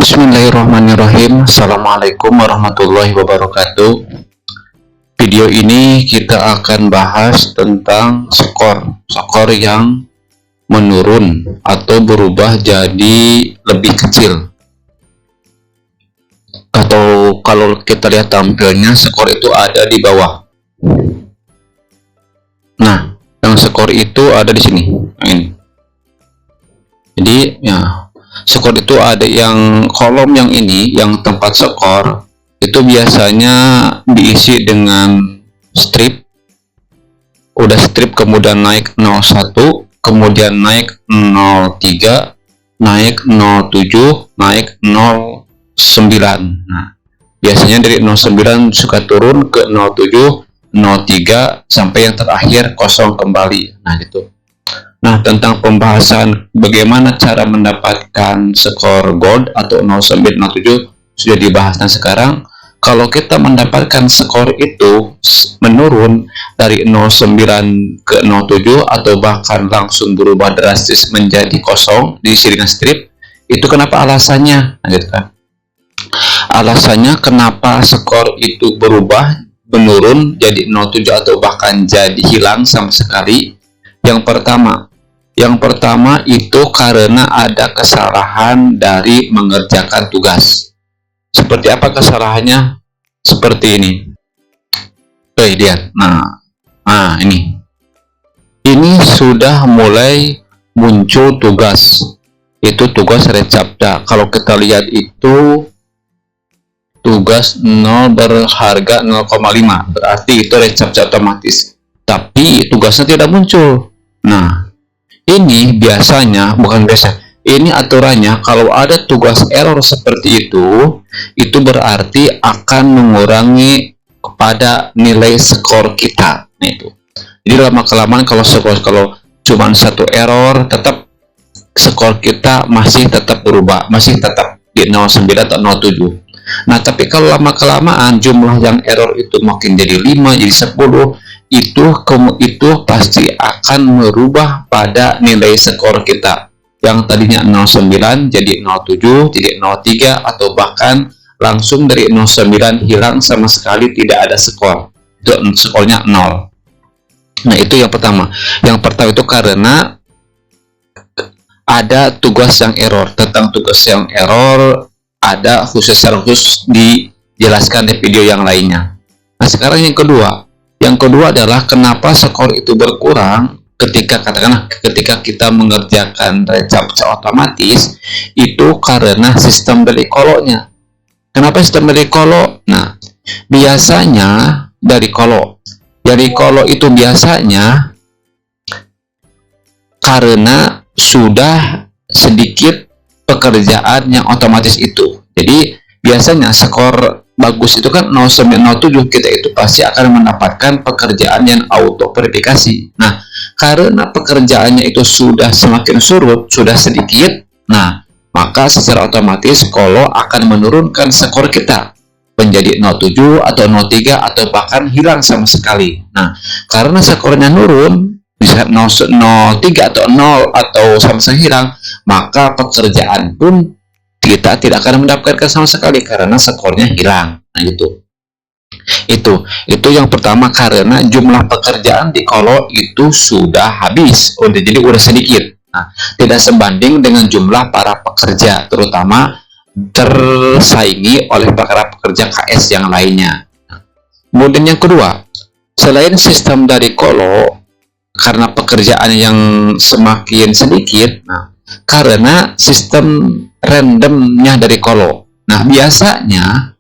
Bismillahirrahmanirrahim. Assalamualaikum warahmatullahi wabarakatuh. Video ini kita akan bahas tentang skor yang menurun atau berubah jadi lebih kecil, atau kalau kita lihat tampilnya skor itu ada di bawah. Nah, yang skor itu ada di sini. Nah, ini. Jadi ya, skor itu ada yang kolom yang ini, yang tempat skor itu biasanya diisi dengan strip. Udah strip kemudian naik 01, kemudian naik 03, naik 07, naik 09. Nah, biasanya dari 09 suka turun ke 07, 03 sampai yang terakhir kosong kembali. Nah, gitu. Nah, tentang pembahasan bagaimana cara mendapatkan skor gold atau 0907 sudah dibahas. Nah, sekarang kalau kita mendapatkan skor itu menurun dari 09 ke 07 atau bahkan langsung berubah drastis menjadi kosong diisi dengan strip, itu kenapa alasannya? Nah, gitu kan. Alasannya kenapa skor itu berubah menurun jadi 07 atau bahkan jadi hilang sama sekali. Yang pertama itu karena ada kesalahan dari mengerjakan tugas. Seperti apa kesalahannya? Seperti ini. Lihat. Nah, ini sudah mulai muncul tugas. Itu tugas Recaptcha. Kalau kita lihat itu tugas 0 berharga 0,5. Berarti itu Recaptcha otomatis. Tapi tugasnya tidak muncul. Nah, ini biasanya, ini aturannya kalau ada tugas error seperti itu berarti akan mengurangi kepada nilai skor kita. Nah, itu. Jadi lama-kelamaan kalau cuma satu error, tetap skor kita masih tetap berubah, masih tetap di 09 atau 07. Nah, tapi kalau lama-kelamaan jumlah yang error itu makin jadi 5, jadi 10, itu pasti akan merubah pada nilai skor kita yang tadinya 09 jadi 07, jadi 03, atau bahkan langsung dari 09 hilang sama sekali, tidak ada skor, itu skornya 0. Nah, itu yang pertama. Yang pertama itu karena ada tugas yang error. Tentang tugas yang error ada khusus dijelaskan di video yang lainnya. Nah, sekarang yang kedua adalah kenapa skor itu berkurang ketika kita mengerjakan Recaptcha otomatis, itu karena sistem dari kolonya. Kenapa sistem dari kolo? Nah, biasanya dari kolo itu biasanya karena sudah sedikit pekerjaan yang otomatis itu. Jadi biasanya skor bagus itu kan 0907, kita itu pasti akan mendapatkan pekerjaan yang auto verifikasi. Nah, karena pekerjaannya itu sudah semakin surut, sudah sedikit, nah maka secara otomatis kolo akan menurunkan skor kita menjadi 07 atau 03 atau bahkan hilang sama sekali. Nah, karena skornya nurun bisa 03 atau 0 atau sama sekali hilang, maka pekerjaan pun kita tidak akan mendapatkan sama sekali karena skornya hilang. Nah, itu yang pertama, karena jumlah pekerjaan di kolo itu sudah habis, jadi udah sedikit. Nah, tidak sebanding dengan jumlah para pekerja, terutama tersaingi oleh para pekerja KS yang lainnya. Kemudian yang kedua, selain sistem dari kolo karena pekerjaan yang semakin sedikit, nah, karena sistem randomnya dari kolo. Nah, biasanya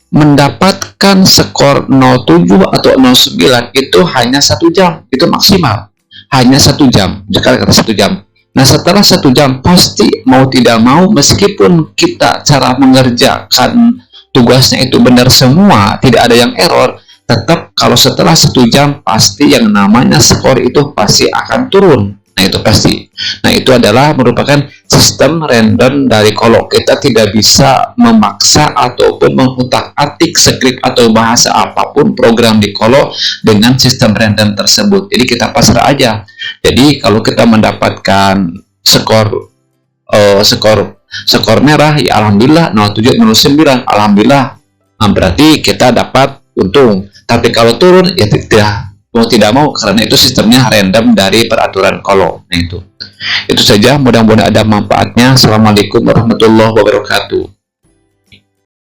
mendapatkan skor 07 atau 09 itu hanya 1 jam, itu maksimal hanya 1 jam, sekali kata 1 jam. Nah, setelah 1 jam pasti mau tidak mau, meskipun kita cara mengerjakan tugasnya itu benar semua, tidak ada yang error, tetap kalau setelah 1 jam pasti yang namanya skor itu pasti akan turun. Nah, itu pasti. Nah, itu adalah merupakan sistem random dari kolo. Kita tidak bisa memaksa ataupun mengutak-atik skrip atau bahasa apapun program di kolo dengan sistem random tersebut. Jadi kita pasrah aja. Jadi kalau kita mendapatkan skor skor merah, ya alhamdulillah 0709, alhamdulillah. Nah, berarti kita dapat untung. Tapi kalau turun, ya tidak mau, karena itu sistemnya random dari peraturan kolom. Nah, itu saja, mudah-mudahan ada manfaatnya. Assalamualaikum warahmatullahi wabarakatuh.